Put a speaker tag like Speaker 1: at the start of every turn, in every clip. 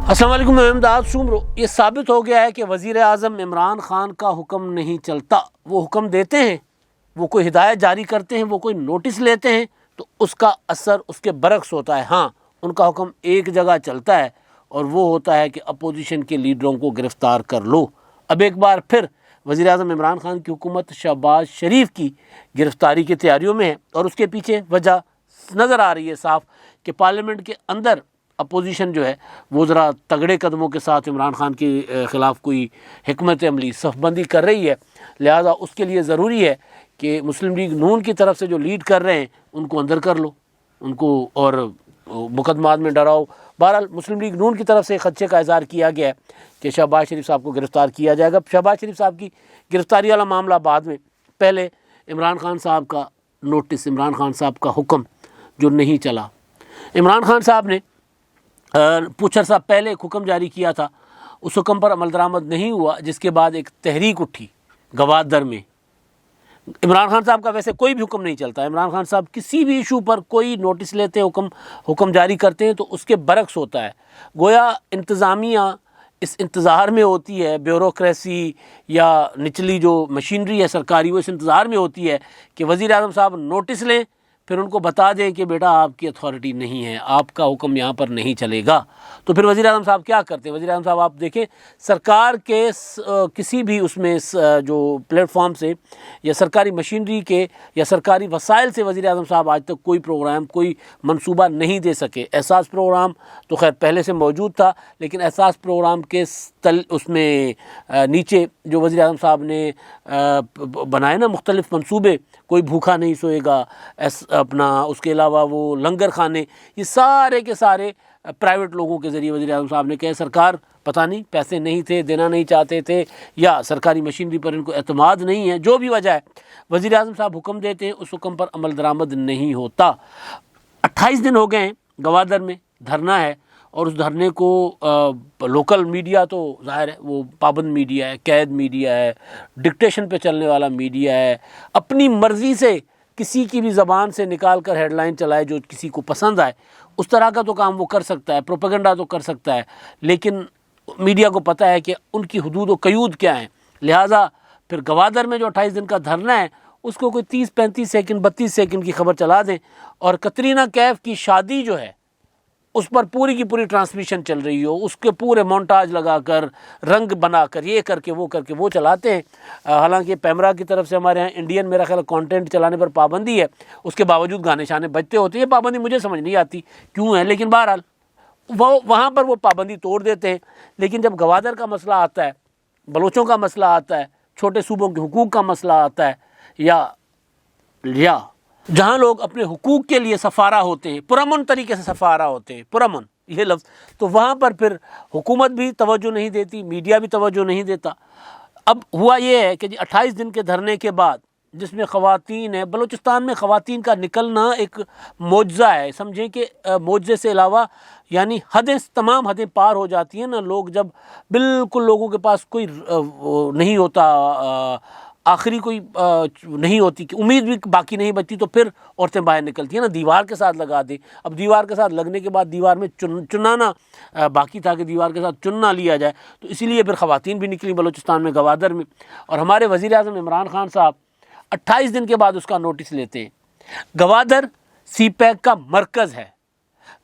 Speaker 1: السلام علیکم، میں امداد شمرو۔ یہ ثابت ہو گیا ہے کہ وزیر اعظم عمران خان کا حکم نہیں چلتا۔ وہ حکم دیتے ہیں، وہ کوئی ہدایت جاری کرتے ہیں، وہ کوئی نوٹس لیتے ہیں تو اس کا اثر اس کے برعکس ہوتا ہے۔ ہاں، ان کا حکم ایک جگہ چلتا ہے اور وہ ہوتا ہے کہ اپوزیشن کے لیڈروں کو گرفتار کر لو۔ اب ایک بار پھر وزیر اعظم عمران خان کی حکومت شہباز شریف کی گرفتاری کی تیاریوں میں ہے، اور اس کے پیچھے وجہ نظر آ رہی ہے صاف کہ پارلیمنٹ کے اندر اپوزیشن جو ہے وہ ذرا تگڑے قدموں کے ساتھ عمران خان کے خلاف کوئی حکمت عملی صف بندی کر رہی ہے۔ لہذا اس کے لیے ضروری ہے کہ مسلم لیگ نون کی طرف سے جو لیڈ کر رہے ہیں ان کو اندر کر لو، ان کو اور مقدمات میں ڈراؤ۔ بہرحال مسلم لیگ نون کی طرف سے خدشے کا اظہار کیا گیا ہے کہ شہباز شریف صاحب کو گرفتار کیا جائے گا۔ شہباز شریف صاحب کی گرفتاری والا معاملہ بعد میں، پہلے عمران خان صاحب کا نوٹس، عمران خان صاحب کا حکم جو نہیں چلا۔ عمران خان صاحب نے کچھ عرصہ پہلے ایک حکم جاری کیا تھا، اس حکم پر عمل درآمد نہیں ہوا، جس کے بعد ایک تحریک اٹھی گوادر میں۔ عمران خان صاحب کا ویسے کوئی بھی حکم نہیں چلتا۔ عمران خان صاحب کسی بھی ایشو پر کوئی نوٹس لیتے ہیں، حکم جاری کرتے ہیں تو اس کے برعکس ہوتا ہے۔ گویا انتظامیہ اس انتظار میں ہوتی ہے، بیوروکریسی یا نچلی جو مشینری ہے سرکاری، وہ اس انتظار میں ہوتی ہے کہ وزیر اعظم صاحب نوٹس لیں، پھر ان کو بتا دیں کہ بیٹا آپ کی اتھارٹی نہیں ہے، آپ کا حکم یہاں پر نہیں چلے گا۔ تو پھر وزیر اعظم صاحب کیا کرتے ہیں؟ وزیر اعظم صاحب آپ دیکھیں، سرکار کے کسی بھی اس میں جو پلیٹ فارم سے یا سرکاری مشینری کے یا سرکاری وسائل سے وزیر اعظم صاحب آج تک کوئی پروگرام، کوئی منصوبہ نہیں دے سکے۔ احساس پروگرام تو خیر پہلے سے موجود تھا، لیکن احساس پروگرام کے اس میں نیچے جو وزیر اعظم صاحب نے بنائے نا مختلف منصوبے، کوئی بھوکا نہیں سوئے گا، اپنا اس کے علاوہ وہ لنگر خانے، یہ سارے کے سارے پرائیویٹ لوگوں کے ذریعے وزیر اعظم صاحب نے کہے سرکار پتہ نہیں پیسے نہیں تھے، دینا نہیں چاہتے تھے، یا سرکاری مشینری پر ان کو اعتماد نہیں ہے، جو بھی وجہ ہے، وزیر اعظم صاحب حکم دیتے ہیں، اس حکم پر عمل درآمد نہیں ہوتا۔ 28 دن ہو گئے ہیں، گوادر میں دھرنا ہے، اور اس دھرنے کو لوکل میڈیا تو ظاہر ہے وہ پابند میڈیا ہے، قید میڈیا ہے، ڈکٹیشن پہ چلنے والا میڈیا ہے، اپنی مرضی سے کسی کی بھی زبان سے نکال کر ہیڈ لائن چلائے جو کسی کو پسند آئے، اس طرح کا تو کام وہ کر سکتا ہے، پروپیگنڈا تو کر سکتا ہے، لیکن میڈیا کو پتہ ہے کہ ان کی حدود و قیود کیا ہیں۔ لہٰذا پھر گوادر میں جو 28 دن کا دھرنا ہے، اس کو کوئی 30-35 سیکنڈ 32 سیکنڈ کی خبر چلا دیں، اور کترینہ کیف کی شادی جو ہے اس پر پوری کی پوری ٹرانسمیشن چل رہی ہو، اس کے پورے مونٹاج لگا کر، رنگ بنا کر، یہ کر کے وہ چلاتے ہیں۔ حالانکہ پیمرا کی طرف سے ہمارے ہاں انڈین میرا خیال کانٹینٹ چلانے پر پابندی ہے، اس کے باوجود گانے شانے بجتے ہوتے ہیں۔ یہ پابندی مجھے سمجھ نہیں آتی کیوں ہے، لیکن بہرحال وہاں پر وہ پابندی توڑ دیتے ہیں۔ لیکن جب گوادر کا مسئلہ آتا ہے، بلوچوں کا مسئلہ آتا ہے، چھوٹے صوبوں کے حقوق کا مسئلہ آتا ہے، یا جہاں لوگ اپنے حقوق کے لیے سفارہ ہوتے ہیں، پرامن طریقے سے سفارہ ہوتے ہیں، پرامن یہ لفظ، تو وہاں پر پھر حکومت بھی توجہ نہیں دیتی، میڈیا بھی توجہ نہیں دیتا۔ اب ہوا یہ ہے کہ 28 دن کے دھرنے کے بعد، جس میں خواتین ہیں، بلوچستان میں خواتین کا نکلنا ایک معجزہ ہے۔ سمجھیں کہ معجزے سے علاوہ یعنی تمام حدیں پار ہو جاتی ہیں نا، لوگ جب بالکل لوگوں کے پاس کوئی نہیں ہوتا، آخری کوئی نہیں ہوتی کہ امید بھی باقی نہیں بچتی، تو پھر عورتیں باہر نکلتی ہیں نا، دیوار کے ساتھ لگا دیں۔ اب دیوار کے ساتھ لگنے کے بعد دیوار میں چنانا باقی تھا کہ دیوار کے ساتھ چننا لیا جائے، تو اسی لیے پھر خواتین بھی نکلی بلوچستان میں، گوادر میں، اور ہمارے وزیر اعظم عمران خان صاحب 28 دن کے بعد اس کا نوٹس لیتے ہیں۔ گوادر سی پیک کا مرکز ہے۔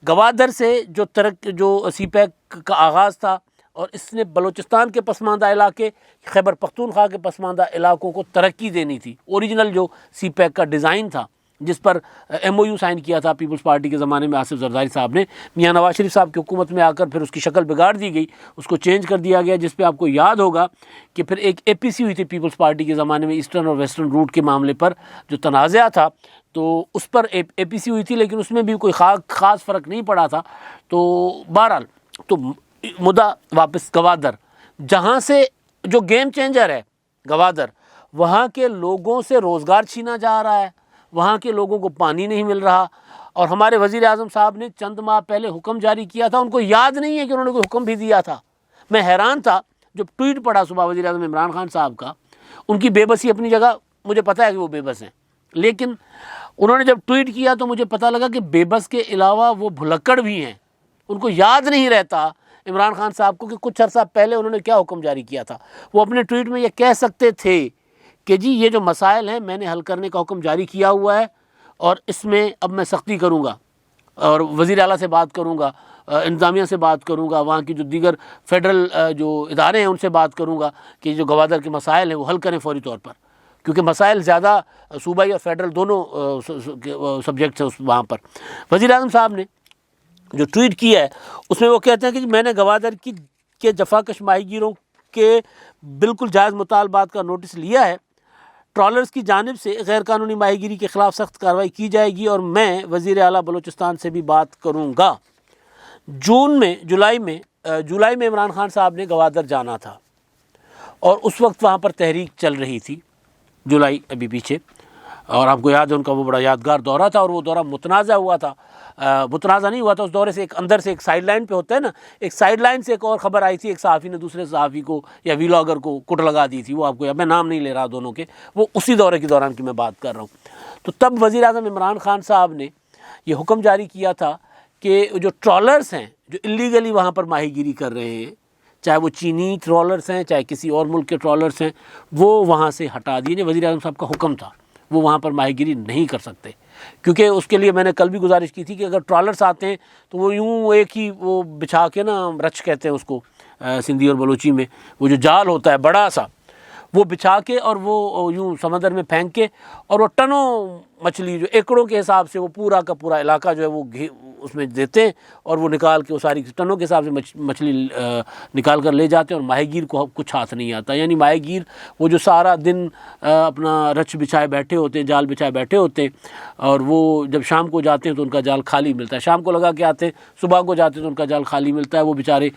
Speaker 1: گوادر سے جو سی پیک کا آغاز تھا، اور اس نے بلوچستان کے پسماندہ علاقے، خیبر پختونخوا کے پسماندہ علاقوں کو ترقی دینی تھی۔ اوریجنل جو سی پیک کا ڈیزائن تھا، جس پر ایم او یو سائن کیا تھا پیپلز پارٹی کے زمانے میں آصف زرداری صاحب نے، میاں نواز شریف صاحب کی حکومت میں آ کر پھر اس کی شکل بگاڑ دی گئی، اس کو چینج کر دیا گیا، جس پہ آپ کو یاد ہوگا کہ پھر ایک اے پی سی ہوئی تھی پیپلز پارٹی کے زمانے میں ایسٹرن اور ویسٹرن روٹ کے معاملے پر جو تنازعہ تھا، تو اس پر اے پی سی ہوئی تھی، لیکن اس میں بھی کوئی خاص فرق نہیں پڑا تھا۔ تو بہرحال تو مدعا واپس گوادر، جہاں سے جو گیم چینجر ہے گوادر، وہاں کے لوگوں سے روزگار چھینا جا رہا ہے، وہاں کے لوگوں کو پانی نہیں مل رہا، اور ہمارے وزیر اعظم صاحب نے چند ماہ پہلے حکم جاری کیا تھا، ان کو یاد نہیں ہے کہ انہوں نے کوئی حکم بھی دیا تھا۔ میں حیران تھا جب ٹویٹ پڑھا صبح وزیر اعظم عمران خان صاحب کا، ان کی بے بسی اپنی جگہ، مجھے پتہ ہے کہ وہ بے بس ہیں، لیکن انہوں نے جب ٹویٹ کیا تو مجھے پتہ لگا کہ بے بس کے علاوہ وہ بھلکڑ بھی ہیں، ان کو یاد نہیں رہتا عمران خان صاحب کو کہ کچھ عرصہ پہلے انہوں نے کیا حکم جاری کیا تھا. وہ اپنے ٹویٹ میں یہ کہہ سکتے تھے کہ جی یہ جو مسائل ہیں میں نے حل کرنے کا حکم جاری کیا ہوا ہے اور اس میں اب میں سختی کروں گا اور وزیر اعلیٰ سے بات کروں گا, انتظامیہ سے بات کروں گا, وہاں کی جو دیگر فیڈرل جو ادارے ہیں ان سے بات کروں گا کہ جو گوادر کے مسائل ہیں وہ حل کریں فوری طور پر, کیونکہ مسائل زیادہ صوبائی اور فیڈرل دونوں سبجیکٹس ہیں وہاں پر. وزیر اعظم صاحب نے جو ٹویٹ کیا ہے اس میں وہ کہتے ہیں کہ میں نے گوادر کے جفاکش ماہی گیروں کے بالکل جائز مطالبات کا نوٹس لیا ہے. ٹرالرز کی جانب سے غیر قانونی ماہی گیری کے خلاف سخت کارروائی کی جائے گی اور میں وزیر اعلیٰ بلوچستان سے بھی بات کروں گا. جولائی میں عمران خان صاحب نے گوادر جانا تھا اور اس وقت وہاں پر تحریک چل رہی تھی, جولائی ابھی پیچھے, اور آپ کو یاد ہے ان کا وہ بڑا یادگار دورہ تھا اور وہ دورہ متنازع ہوا تھا. متنازع نہیں ہوا تھا, اس دورے سے ایک اندر سے ایک سائیڈ لائن پہ ہوتا ہے نا, ایک سائیڈ لائن سے ایک اور خبر آئی تھی, ایک صحافی نے دوسرے صحافی کو یا ویلاگر کو کٹ لگا دی تھی. وہ آپ کو, میں نام نہیں لے رہا دونوں کے, وہ اسی دورے کے دوران کی میں بات کر رہا ہوں. تو تب وزیر اعظم عمران خان صاحب نے یہ حکم جاری کیا تھا کہ جو ٹرالرز ہیں جو اللیگلی وہاں پر ماہی گیری کر رہے ہیں, چاہے وہ چینی ٹرالرز ہیں چاہے کسی اور ملک کے ٹرالرز ہیں, وہ وہاں سے ہٹا دیے. وزیر اعظم صاحب کا حکم تھا وہ وہاں پر ماہی گیری نہیں کر سکتے, کیونکہ اس کے لیے میں نے کل بھی گزارش کی تھی کہ اگر ٹرالرز آتے ہیں تو وہ یوں ایک ہی وہ بچھا کے نا, رچ کہتے ہیں اس کو سندھی اور بلوچی میں, وہ جو جال ہوتا ہے بڑا سا, وہ بچھا کے اور وہ یوں سمندر میں پھینک کے اور وہ ٹنوں مچھلی جو ایکڑوں کے حساب سے وہ پورا کا پورا علاقہ جو ہے وہ اس میں دیتے ہیں اور وہ نکال کے وہ ساری ٹنوں کے حساب سے مچھلی نکال کر لے جاتے ہیں اور ماہی گیر کو کچھ ہاتھ نہیں آتا. یعنی ماہی گیر وہ جو سارا دن اپنا رچ بچھائے بیٹھے ہوتے ہیں, جال بچھائے بیٹھے ہوتے ہیں, اور وہ جب شام کو جاتے ہیں تو ان کا جال خالی ملتا ہے. شام کو لگا کے آتے ہیں, صبح کو جاتے ہیں تو ان کا جال خالی ملتا ہے. وہ بیچارے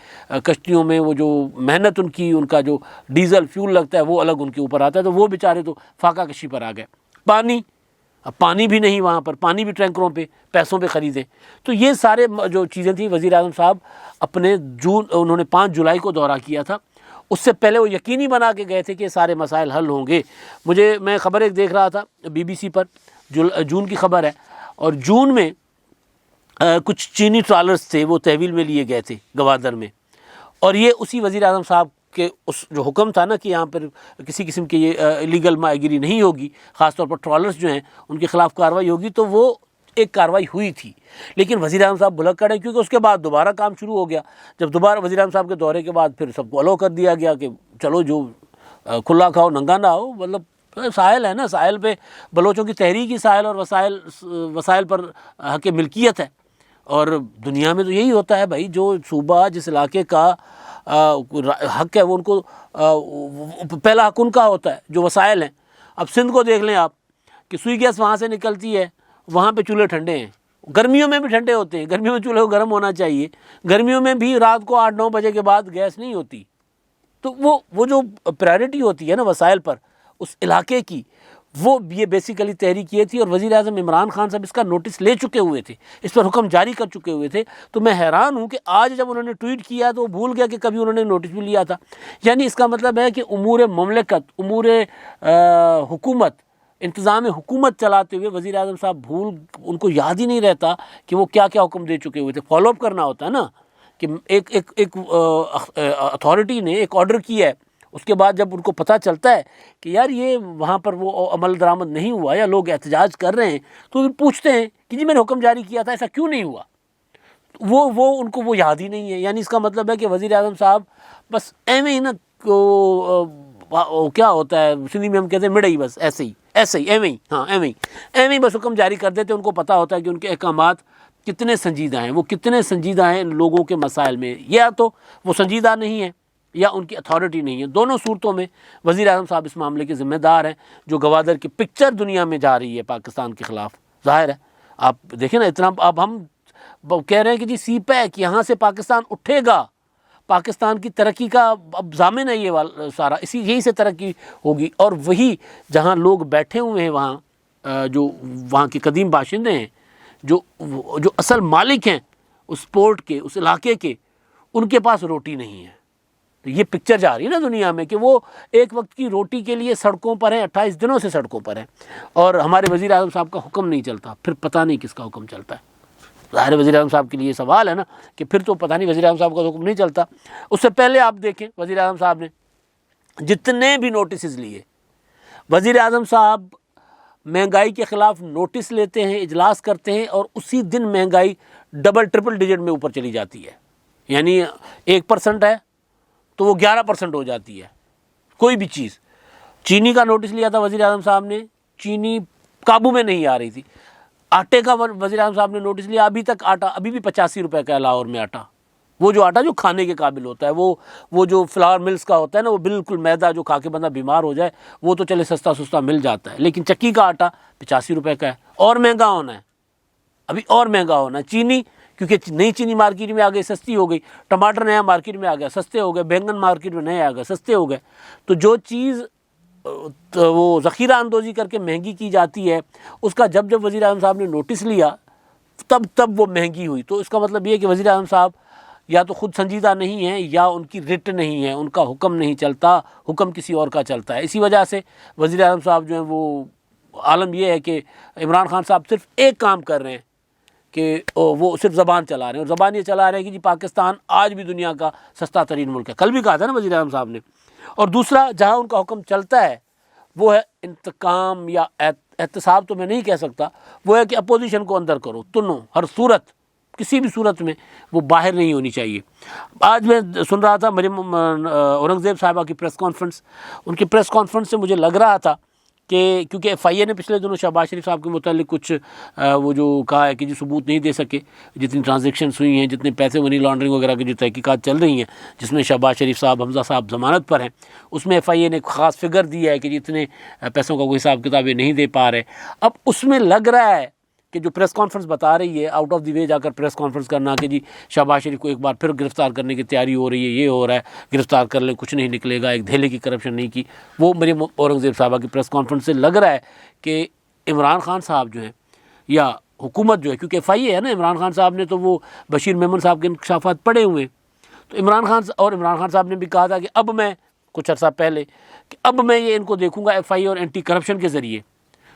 Speaker 1: کشتیوں میں وہ جو محنت ان کا جو ڈیزل فیول لگتا ہے وہ الگ ان کے اوپر آتا ہے, تو وہ بیچارے تو فاقہ کشی پر آ گئے. اب پانی بھی نہیں وہاں پر, پانی بھی ٹینکروں پہ پیسوں پہ خریدیں. تو یہ سارے جو چیزیں تھیں, وزیر اعظم صاحب اپنے انہوں نے 5 جولائی کو دورہ کیا تھا. اس سے پہلے وہ یقینی بنا کے گئے تھے کہ سارے مسائل حل ہوں گے. میں خبر ایک دیکھ رہا تھا BBC پر, جون کی خبر ہے, اور جون میں کچھ چینی ٹرالرز تھے وہ تحویل میں لیے گئے تھے گوادر میں, اور یہ اسی وزیر اعظم صاحب کہ اس جو حکم تھا نا کہ یہاں پر کسی قسم کی یہ لیگل ماہی گیری نہیں ہوگی, خاص طور پر ٹرالرز جو ہیں ان کے خلاف کارروائی ہوگی, تو وہ ایک کارروائی ہوئی تھی. لیکن وزیر اعظم صاحب بھلک ہیں کیونکہ اس کے بعد دوبارہ کام شروع ہو گیا. جب دوبارہ وزیر اعظم صاحب کے دورے کے بعد پھر سب کو الاؤ کر دیا گیا کہ چلو جو کھلا کھاؤ ننگا نہ ہو. مطلب ساحل ہے نا, ساحل پہ بلوچوں کی تحریک ہی ساحل اور وسائل پر حق ملکیت ہے. اور دنیا میں تو یہی ہوتا ہے بھائی, جو صوبہ جس علاقے کا حق ہے وہ ان کو پہلا حق ان کا ہوتا ہے جو وسائل ہیں. اب سندھ کو دیکھ لیں آپ کہ سوئی گیس وہاں سے نکلتی ہے, وہاں پہ چولہے ٹھنڈے ہیں, گرمیوں میں بھی ٹھنڈے ہوتے ہیں, گرمیوں میں چولہے کو گرم ہونا چاہیے, گرمیوں میں بھی رات کو 8-9 بجے کے بعد گیس نہیں ہوتی. تو وہ جو پرائرٹی ہوتی ہے نا وسائل پر اس علاقے کی, وہ یہ بیسیکلی تحریک یہ تھی. اور وزیر اعظم عمران خان صاحب اس کا نوٹس لے چکے ہوئے تھے, اس پر حکم جاری کر چکے ہوئے تھے. تو میں حیران ہوں کہ آج جب انہوں نے ٹویٹ کیا تو وہ بھول گیا کہ کبھی انہوں نے نوٹس بھی لیا تھا. یعنی اس کا مطلب ہے کہ امور مملکت, امور حکومت, انتظام حکومت چلاتے ہوئے وزیر اعظم صاحب ان کو یاد ہی نہیں رہتا کہ وہ کیا کیا حکم دے چکے ہوئے تھے. فالو اپ کرنا ہوتا ہے نا کہ ایک اتھارٹی نے ایک آرڈر کیا ہے, اس کے بعد جب ان کو پتہ چلتا ہے کہ یار یہ وہاں پر وہ عمل درآمد نہیں ہوا یا لوگ احتجاج کر رہے ہیں, تو پھر پوچھتے ہیں کہ جی میں نے حکم جاری کیا تھا, ایسا کیوں نہیں ہوا. وہ ان کو وہ یاد ہی نہیں ہے. یعنی اس کا مطلب ہے کہ وزیر اعظم صاحب بس ایویں ہی نا, کیا ہوتا ہے سندھی میں ہم کہتے ہیں مڑئی, بس ایسے ہی ایویں ہی بس حکم جاری کر دیتے. ان کو پتہ ہوتا ہے کہ ان کے احکامات کتنے سنجیدہ ہیں, وہ کتنے سنجیدہ ہیں ان لوگوں کے مسائل میں, یا تو وہ سنجیدہ نہیں ہیں یا ان کی اتھارٹی نہیں ہے. دونوں صورتوں میں وزیر اعظم صاحب اس معاملے کے ذمہ دار ہیں. جو گوادر کی پکچر دنیا میں جا رہی ہے پاکستان کے خلاف, ظاہر ہے آپ دیکھیں نا اتنا, اب ہم کہہ رہے ہیں کہ جی سی پیک یہاں سے پاکستان اٹھے گا, پاکستان کی ترقی کا اب ضامن ہے یہ سارا, یہی سے ترقی ہوگی. اور وہی جہاں لوگ بیٹھے ہوئے ہیں وہاں جو وہاں کے قدیم باشندے ہیں, جو اصل مالک ہیں اس پورٹ کے, اس علاقے کے, ان کے پاس روٹی نہیں ہے. تو یہ پکچر جا رہی ہے نا دنیا میں کہ وہ ایک وقت کی روٹی کے لیے سڑکوں پر ہیں, 28 دنوں سے سڑکوں پر ہیں, اور ہمارے وزیر اعظم صاحب کا حکم نہیں چلتا, پھر پتہ نہیں کس کا حکم چلتا ہے. ظاہر وزیر اعظم صاحب کے لیے سوال ہے نا کہ پھر تو پتہ نہیں وزیر اعظم صاحب کا حکم نہیں چلتا۔ اس سے پہلے آپ دیکھیں وزیر اعظم صاحب نے جتنے بھی نوٹسز لیے، وزیر اعظم صاحب مہنگائی کے خلاف نوٹس لیتے ہیں، اجلاس کرتے ہیں، اور اسی دن مہنگائی ڈبل ٹرپل ڈیجٹ میں اوپر چلی جاتی ہے، یعنی 1% ہے تو وہ 11% ہو جاتی ہے کوئی بھی چیز۔ چینی کا نوٹس لیا تھا وزیر اعظم صاحب نے، چینی قابو میں نہیں آ رہی تھی۔ آٹے کا وزیر اعظم صاحب نے نوٹس لیا، ابھی تک آٹا ابھی بھی 85 روپے کا ہے لاہور میں آٹا، وہ جو آٹا جو کھانے کے قابل ہوتا ہے، وہ جو فلاور ملز کا ہوتا ہے نا، وہ بالکل میدا جو کھا کے بندہ بیمار ہو جائے وہ تو چلے سستا مل جاتا ہے، لیکن چکی کا آٹا 85 روپے کا ہے، اور مہنگا ہونا ہے، ابھی اور مہنگا ہونا ہے۔ چینی کیونکہ نئی چینی مارکیٹ میں آ گئی، سستی ہو گئی، ٹماٹر نیا مارکیٹ میں آ گیا، سستے ہو گئے، بینگن مارکیٹ میں نئے آ گئے، سستے ہو گئے۔ تو جو چیز وہ ذخیرہ اندوزی کر کے مہنگی کی جاتی ہے، اس کا جب وزیر اعظم صاحب نے نوٹس لیا تب وہ مہنگی ہوئی۔ تو اس کا مطلب یہ ہے کہ وزیر اعظم صاحب یا تو خود سنجیدہ نہیں ہیں، یا ان کی رٹ نہیں ہے، ان کا حکم نہیں چلتا، حکم کسی اور کا چلتا ہے۔ اسی وجہ سے وزیر اعظم صاحب جو ہیں وہ عالم یہ ہے کہ عمران خان صاحب صرف ایک کام کر رہے ہیں کہ وہ صرف زبان چلا رہے ہیں، اور زبان یہ چلا رہے ہیں کہ جی پاکستان آج بھی دنیا کا سستا ترین ملک ہے، کل بھی کہا تھا نا وزیر اعظم صاحب نے۔ اور دوسرا جہاں ان کا حکم چلتا ہے وہ ہے انتقام یا احتساب، تو میں نہیں کہہ سکتا، وہ ہے کہ اپوزیشن کو اندر کرو، تنو ہر صورت، کسی بھی صورت میں وہ باہر نہیں ہونی چاہیے۔ آج میں سن رہا تھا مریم اورنگزیب صاحبہ کی پریس کانفرنس، ان کی پریس کانفرنس سے مجھے لگ رہا تھا کہ کیونکہ ایف آئی اے نے پچھلے دنوں شہباز شریف صاحب کے متعلق کچھ وہ جو کہا ہے کہ جی ثبوت نہیں دے سکے، جتنی ٹرانزیکشنز ہوئی ہیں، جتنے پیسے منی لانڈرنگ وغیرہ کی جو تحقیقات چل رہی ہیں، جس میں شہباز شریف صاحب، حمزہ صاحب ضمانت پر ہیں، اس میں ایف آئی اے نے خاص فگر دیا ہے کہ جی اتنے پیسوں کا کوئی حساب کتاب یہ نہیں دے پا رہے۔ اب اس میں لگ رہا ہے کہ جو پریس کانفرنس بتا رہی ہے، آؤٹ آف دی وے جا کر پریس کانفرنس کرنا کہ جی شہباز شریف کو ایک بار پھر گرفتار کرنے کی تیاری ہو رہی ہے، یہ ہو رہا ہے، گرفتار کر لیں کچھ نہیں نکلے گا، ایک دھیلے کی کرپشن نہیں کی، وہ مریم اورنگزیب صاحبہ کی پریس کانفرنس سے لگ رہا ہے کہ عمران خان صاحب جو ہیں یا حکومت جو ہے، کیونکہ ایف آئی اے ہے نا، عمران خان صاحب نے تو وہ بشیر میمن صاحب کے انکشافات پڑے ہوئے ہیں، تو عمران خان صاحب نے بھی کہا تھا کہ اب میں کچھ عرصہ پہلے کہ اب میں یہ ان کو دیکھوں گا ایف آئی اے اور اینٹی کرپشن کے ذریعے۔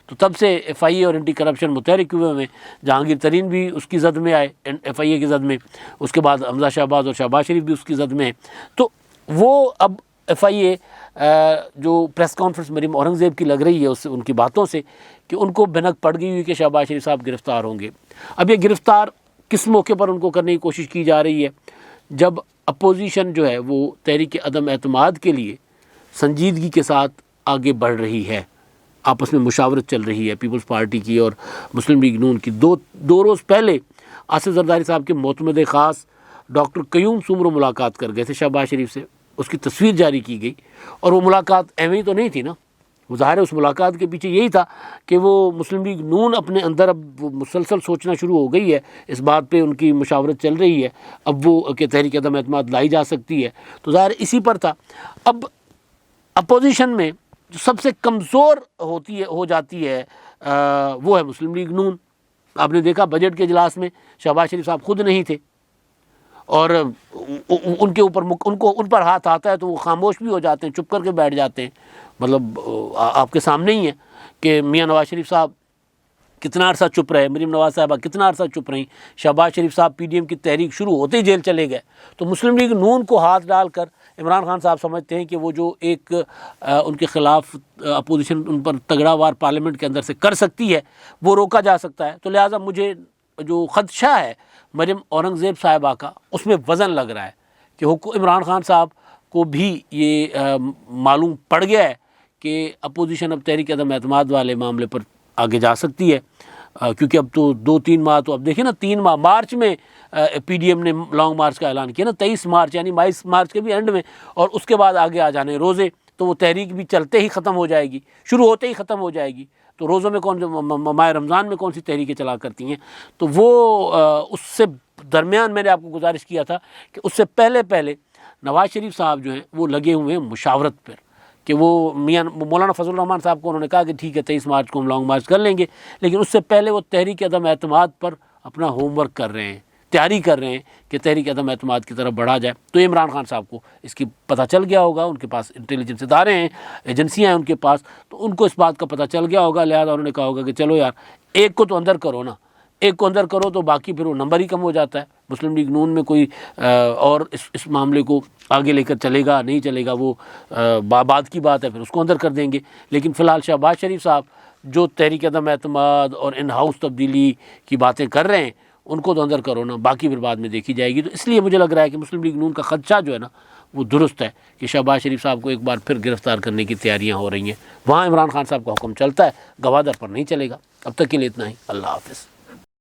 Speaker 1: تو تب سے ایف آئی اے اور اینٹی کرپشن متحرک ہوئے ہوئے، جہانگیر ترین بھی اس کی زد میں آئے ایف آئی اے کی زد میں، اس کے بعد حمزہ شہباز اور شہباز شریف بھی اس کی زد میں ہیں۔ تو وہ اب ایف آئی اے جو پریس کانفرنس مریم اورنگزیب کی لگ رہی ہے اس ان کی باتوں سے کہ ان کو بھنک پڑ گئی ہوئی کہ شہباز شریف صاحب گرفتار ہوں گے۔ اب یہ گرفتار کس موقع پر ان کو کرنے کی کوشش کی جا رہی ہے؟ جب اپوزیشن جو ہے وہ تحریک عدم اعتماد کے لیے سنجیدگی کے ساتھ آگے بڑھ رہی ہے، آپس میں مشاورت چل رہی ہے، پیپلز پارٹی کی اور مسلم لیگ نون کی۔ دو روز پہلے آصف زرداری صاحب کے معتمد خاص ڈاکٹر قیوم سومرو ملاقات کر گئے تھے شہباز شریف سے، اس کی تصویر جاری کی گئی، اور وہ ملاقات ایویں تو نہیں تھی نا، وہ ظاہر ہے اس ملاقات کے پیچھے یہی تھا کہ وہ مسلم لیگ نون اپنے اندر اب وہ مسلسل سوچنا شروع ہو گئی ہے، اس بات پہ ان کی مشاورت چل رہی ہے اب وہ کہ تحریک عدم اعتماد لائی جا سکتی ہے، تو ظاہر اسی پر تھا۔ اب اپوزیشن میں جو سب سے کمزور ہو جاتی ہے وہ ہے مسلم لیگ نون۔ آپ نے دیکھا بجٹ کے اجلاس میں شہباز شریف صاحب خود نہیں تھے، اور ان کے اوپر ان پر ہاتھ آتا ہے تو وہ خاموش بھی ہو جاتے ہیں، چپ کر کے بیٹھ جاتے ہیں۔ مطلب آپ کے سامنے ہی ہے کہ میاں نواز شریف صاحب کتنا عرصہ چپ رہے، مریم نواز صاحبہ کتنا عرصہ چپ رہیں، شہباز شریف صاحب پی ڈی ایم کی تحریک شروع ہوتے ہی جیل چلے گئے۔ تو مسلم لیگ نون کو ہاتھ ڈال کر عمران خان صاحب سمجھتے ہیں کہ وہ جو ایک ان کے خلاف اپوزیشن ان پر تگڑا وار پارلیمنٹ کے اندر سے کر سکتی ہے، وہ روکا جا سکتا ہے۔ تو لہٰذا مجھے جو خدشہ ہے مریم اورنگزیب صاحبہ کا، اس میں وزن لگ رہا ہے کہ عمران خان صاحب کو بھی یہ معلوم پڑ گیا ہے کہ اپوزیشن اب تحریک عدم اعتماد والے معاملے پر آگے جا سکتی ہے، کیونکہ اب تو 2-3 ماہ تو اب دیکھیں نا، 3 ماہ مارچ میں پی ڈی ایم نے لانگ مارچ کا اعلان کیا نا، 23 مارچ یعنی 22 مارچ کے بھی اینڈ میں، اور اس کے بعد آگے آ جانے روزے، تو وہ تحریک بھی چلتے ہی ختم ہو جائے گی، شروع ہوتے ہی ختم ہو جائے گی۔ تو روزوں میں ماہ رمضان میں کون سی تحریکیں چلا کرتی ہیں؟ تو وہ اس سے درمیان میں نے آپ کو گزارش کیا تھا کہ اس سے پہلے نواز شریف صاحب جو ہیں وہ لگے ہوئے ہیں مشاورت پر، کہ وہ میاں مولانا فضل الرحمان صاحب کو انہوں نے کہا کہ ٹھیک ہے 23 مارچ کو ہم لانگ مارچ کر لیں گے، لیکن اس سے پہلے وہ تحریک عدم اعتماد پر اپنا ہوم ورک کر رہے ہیں، تیاری کر رہے ہیں کہ تحریک عدم اعتماد کی طرف بڑھا جائے۔ تو عمران خان صاحب کو اس کی پتہ چل گیا ہوگا، ان کے پاس انٹیلیجنس ادارے ہیں، ایجنسیاں ہیں ان کے پاس، تو ان کو اس بات کا پتہ چل گیا ہوگا، لہٰذا انہوں نے کہا ہوگا کہ چلو یار ایک کو تو اندر کرو نا، ایک کو اندر کرو تو باقی پھر وہ نمبر ہی کم ہو جاتا ہے. مسلم لیگ نون میں کوئی اور اس معاملے کو آگے لے کر چلے گا نہیں چلے گا وہ بعد کی بات ہے، پھر اس کو اندر کر دیں گے. لیکن فی الحال شہباز شریف صاحب جو تحریک عدم اعتماد اور ان ہاؤس تبدیلی کی باتیں کر رہے ہیں ان کو تو اندر کرو نا، باقی پھر بعد میں دیکھی جائے گی. تو اس لیے مجھے لگ رہا ہے کہ مسلم لیگ نون کا خدشہ جو ہے نا وہ درست ہے کہ شہباز شریف صاحب کو ایک بار پھر گرفتار کرنے کی تیاریاں ہو رہی ہیں. وہاں عمران خان صاحب کا حکم چلتا ہے، گوادر پر نہیں چلے گا. اب تک کے لیے اتنا ہی. اللہ حافظ.